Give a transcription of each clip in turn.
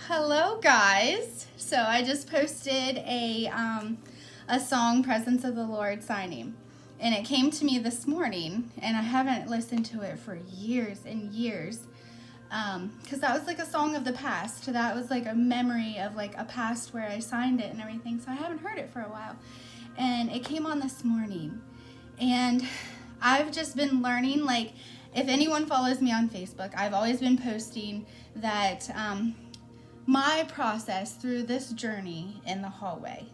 Hello, guys. So I just posted a song, "Presence of the Lord" signing, and it came to me this morning, and I haven't listened to it for years and years, because that was like a song of the past. That was like a memory of like a past where I signed it and everything. So I haven't heard it for a while, and it came on this morning, and I've just been learning. Like, if anyone follows me on Facebook, I've always been posting that. My process through this journey in the hallway.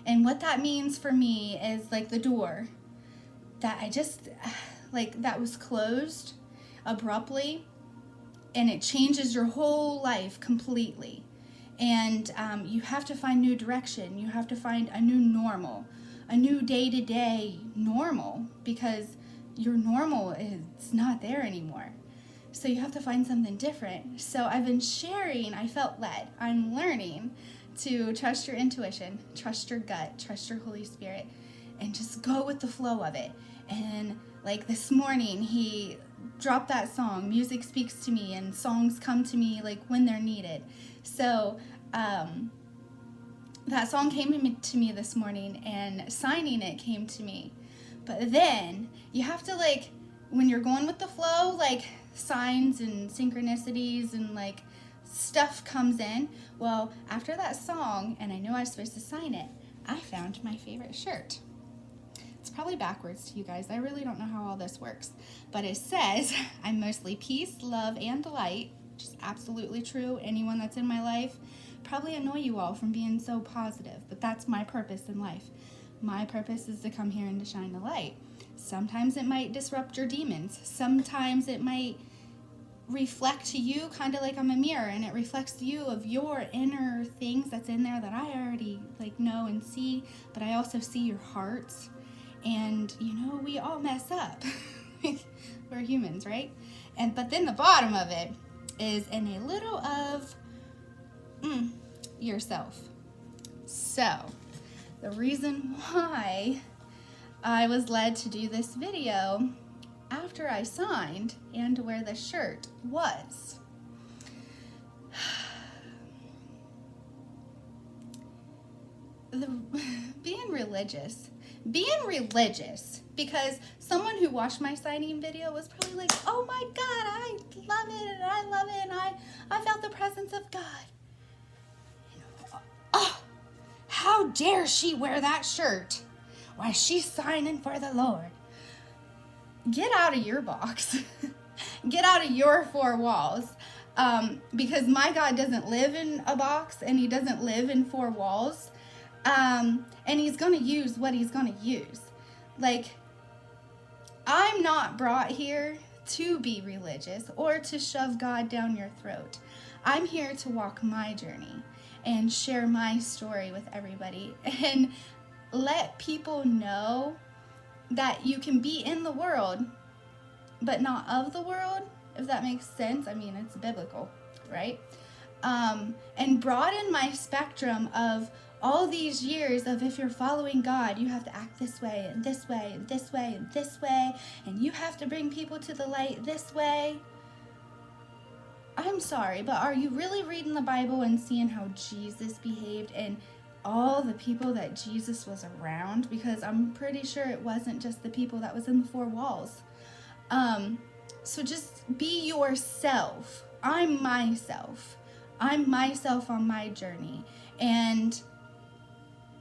And what that means for me is like the door that I just, like, that was closed abruptly, and it changes your whole life completely. And you have to find new direction. You have to find a new normal, a new day-to-day normal, because your normal is not there anymore. So you have to find something different. So I've been sharing, I felt led. I'm learning to trust your intuition, trust your gut, trust your Holy Spirit, and just go with the flow of it. And like this morning, he dropped that song, Music Speaks to Me, and songs come to me like when they're needed. So that song came to me this morning, and signing it came to me. But then you have to, like, when you're going with the flow, like, signs and synchronicities and like stuff comes in. Well, after that song, and I knew I was supposed to sign it, I found my favorite shirt. It's probably backwards to you guys. I really don't know how all this works, but it says, "I'm mostly peace, love, and light," which is absolutely true. Anyone that's in my life probably annoy you all from being so positive, but that's my purpose in life. My purpose is to come here and to shine the light. Sometimes it might disrupt your demons. Sometimes it might reflect to you, kind of like I'm a mirror, and it reflects to you of your inner things that's in there that I already like know and see, but I also see your hearts. And you know, we all mess up. We're humans, right? But then the bottom of it is in a little of yourself. So the reason why I was led to do this video after I signed and to wear the shirt was being religious. Because someone who watched my signing video was probably like, "Oh my God, I love it, and I love it, and I felt the presence of God." Oh, how dare she wear that shirt? Why, she's signing for the Lord. Get out of your box. Get out of your four walls. Because my God doesn't live in a box, and he doesn't live in four walls. And he's going to use what he's going to use. Like, I'm not brought here to be religious or to shove God down your throat. I'm here to walk my journey and share my story with everybody and let people know that you can be in the world, but not of the world, if that makes sense. I mean, it's biblical, right? And broaden my spectrum of all these years of, if you're following God, you have to act this way and this way and this way and this way, and you have to bring people to the light this way. I'm sorry, but are you really reading the Bible and seeing how Jesus behaved and all the people that Jesus was around? Because I'm pretty sure it wasn't just the people that was in the four walls. So just be yourself. I'm myself on my journey, and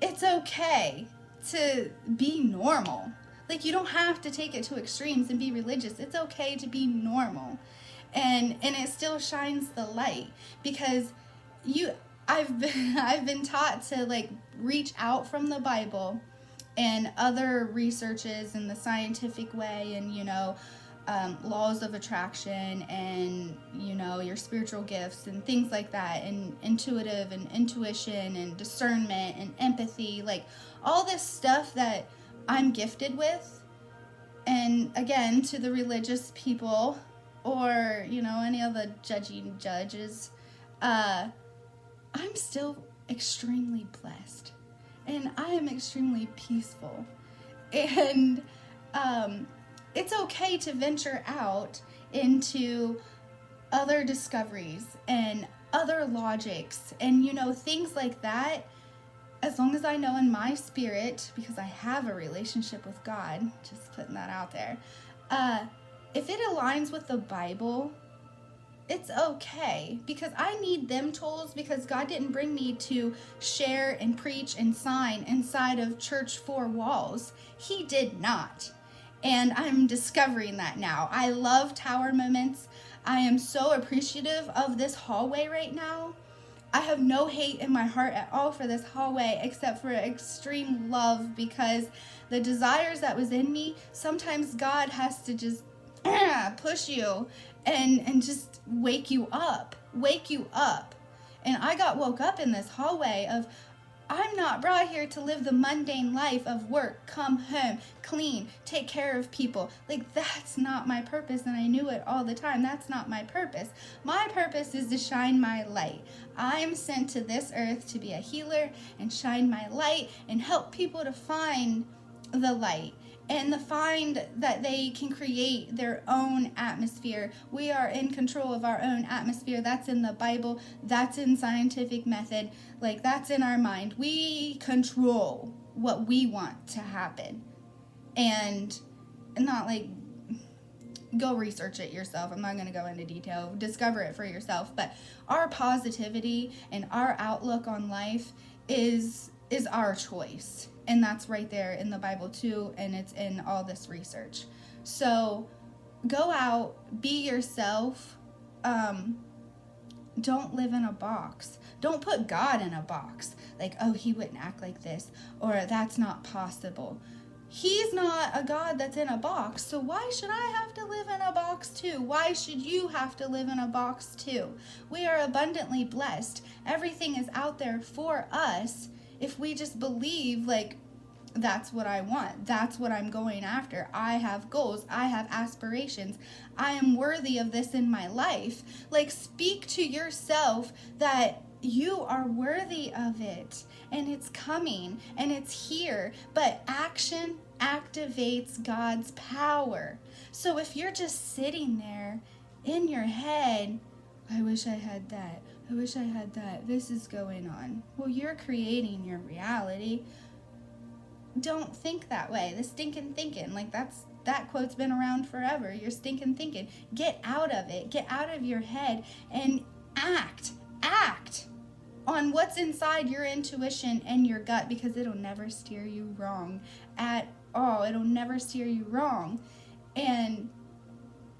it's okay to be normal. Like, you don't have to take it to extremes and be religious. It's okay to be normal, and it still shines the light, because I've been taught to like reach out from the Bible and other researches in the scientific way, and laws of attraction, and your spiritual gifts and things like that, and intuitive and intuition and discernment and empathy, like all this stuff that I'm gifted with. And again, to the religious people or any of the judging judges, I'm still extremely blessed, and I am extremely peaceful, and it's okay to venture out into other discoveries and other logics and, things like that. As long as I know in my spirit, because I have a relationship with God, just putting that out there, if it aligns with the Bible, it's okay, because I need them tools, because God didn't bring me to share and preach and sign inside of church four walls. He did not. And I'm discovering that now. I love Tower Moments. I am so appreciative of this hallway right now. I have no hate in my heart at all for this hallway, except for extreme love, because the desires that was in me, sometimes God has to just push you and just wake you up. And I got woke up in this hallway of, I'm not brought here to live the mundane life of work, come home, clean, take care of people. Like, that's not my purpose, and I knew it all the time. That's not my purpose. My purpose is to shine my light. I am sent to this earth to be a healer and shine my light and help people to find the light and to find that they can create their own atmosphere. We are in control of our own atmosphere. That's in the Bible. That's in scientific method. Like, that's in our mind. We control what we want to happen. And not like, go research it yourself. I'm not going to go into detail. Discover it for yourself. But our positivity and our outlook on life is our choice. And that's right there in the Bible too, and it's in all this research. So go out, be yourself. Don't live in a box. Don't put God in a box. Like, oh, he wouldn't act like this, or that's not possible. He's not a God that's in a box, so why should I have to live in a box too? Why should you have to live in a box too? We are abundantly blessed. Everything is out there for us. If we just believe, like, that's what I want, that's what I'm going after, I have goals, I have aspirations, I am worthy of this in my life. Like, speak to yourself that you are worthy of it, and it's coming, and it's here. But action activates God's power. So if you're just sitting there in your head, I wish I had that, I wish I had that, this is going on. Well, you're creating your reality. Don't think that way. The stinking thinking, like, that quote's been around forever. You're stinking thinking. Get out of it. Get out of your head and act on what's inside your intuition and your gut, because it'll never steer you wrong at all. It'll never steer you wrong. And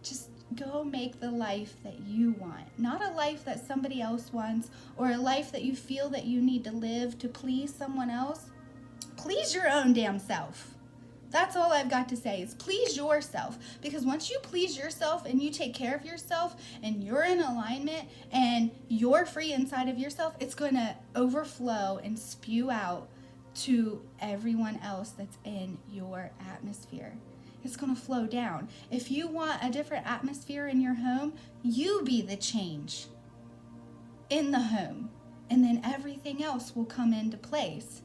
just go make the life that you want, not a life that somebody else wants, or a life that you feel that you need to live to please someone else. Please your own damn self. That's all I've got to say, is please yourself. Because once you please yourself and you take care of yourself and you're in alignment and you're free inside of yourself, it's going to overflow and spew out to everyone else that's in your atmosphere. It's going to flow down. If you want a different atmosphere in your home, you be the change in the home, and then everything else will come into place.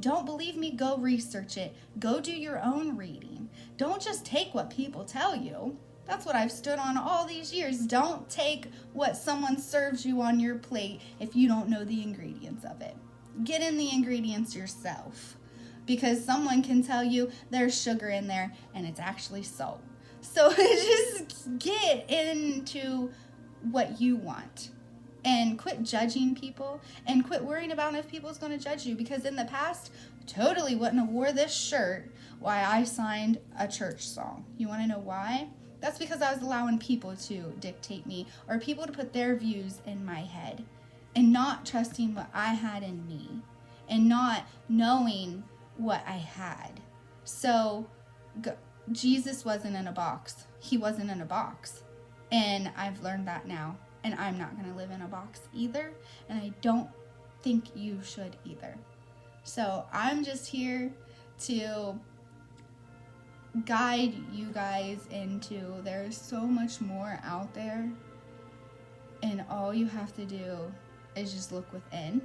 Don't believe me? Go research it. Go do your own reading. Don't just take what people tell you. That's what I've stood on all these years. Don't take what someone serves you on your plate if you don't know the ingredients of it. Get in the ingredients yourself, because someone can tell you there's sugar in there and it's actually salt. So just get into what you want. And quit judging people, and quit worrying about if people's going to judge you. Because in the past, totally wouldn't have wore this shirt while I signed a church song. You want to know why? That's because I was allowing people to dictate me, or people to put their views in my head, and not trusting what I had in me, and not knowing what I had. So Jesus wasn't in a box. He wasn't in a box. And I've learned that now. And I'm not going to live in a box either. And I don't think you should either. So I'm just here to guide you guys into, there's so much more out there. And all you have to do is just look within.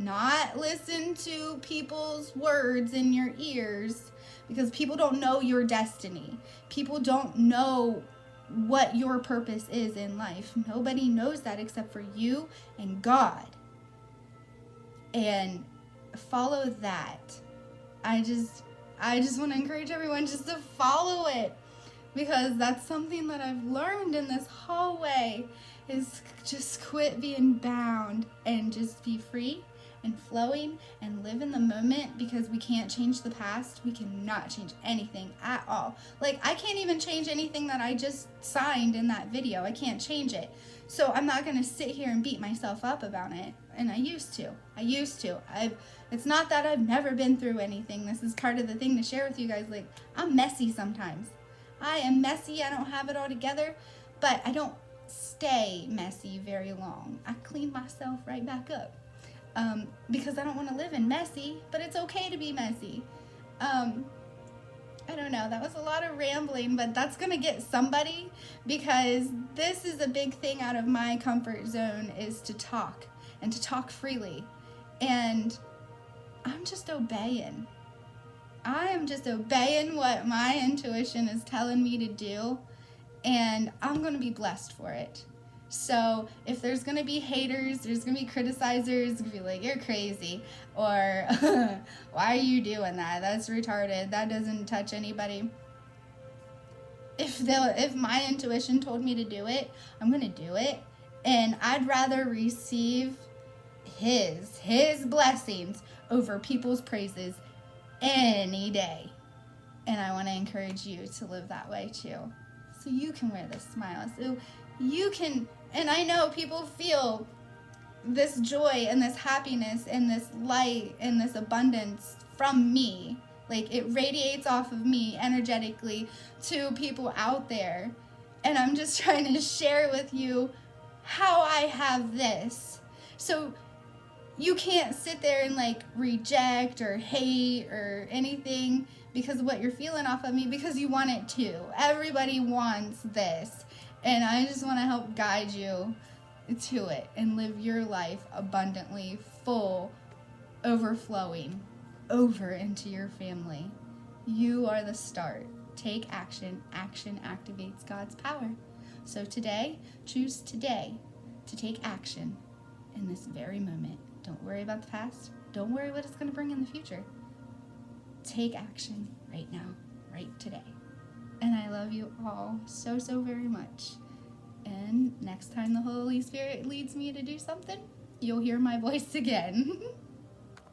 Not listen to people's words in your ears. Because people don't know your destiny. People don't know what your purpose is in life. Nobody knows that except for you and God. And follow that. I just want to encourage everyone just to follow it, because that's something that I've learned in this hallway, is just quit being bound and just be free and flowing and live in the moment, because we can't change the past. We cannot change anything at all. Like, I can't even change anything that I just signed in that video. I can't change it. So I'm not going to sit here and beat myself up about it. And I used to. It's not that I've never been through anything. This is part of the thing to share with you guys. Like, I'm messy sometimes. I am messy. I don't have it all together, but I don't stay messy very long. I clean myself right back up. Because I don't want to live in messy, but it's okay to be messy. I don't know, that was a lot of rambling, but that's going to get somebody, because this is a big thing out of my comfort zone, is to talk and to talk freely. And I'm just obeying. I am just obeying what my intuition is telling me to do, and I'm going to be blessed for it. So if there's going to be haters, there's going to be criticizers, going to be like, you're crazy, or why are you doing that? That's retarded. That doesn't touch anybody. If my intuition told me to do it, I'm going to do it. And I'd rather receive his blessings over people's praises any day. And I want to encourage you to live that way too. So you can wear this smile. So you can, and I know people feel this joy and this happiness and this light and this abundance from me. Like, it radiates off of me energetically to people out there. And I'm just trying to share with you how I have this. So you can't sit there and like reject or hate or anything because of what you're feeling off of me, because you want it too. Everybody wants this. And I just want to help guide you to it and live your life abundantly, full, overflowing, over into your family. You are the start. Take action. Action activates God's power. So today, choose today to take action in this very moment. Don't worry about the past. Don't worry what it's going to bring in the future. Take action right now, right today. And I love you all so, so very much. And next time the Holy Spirit leads me to do something, you'll hear my voice again.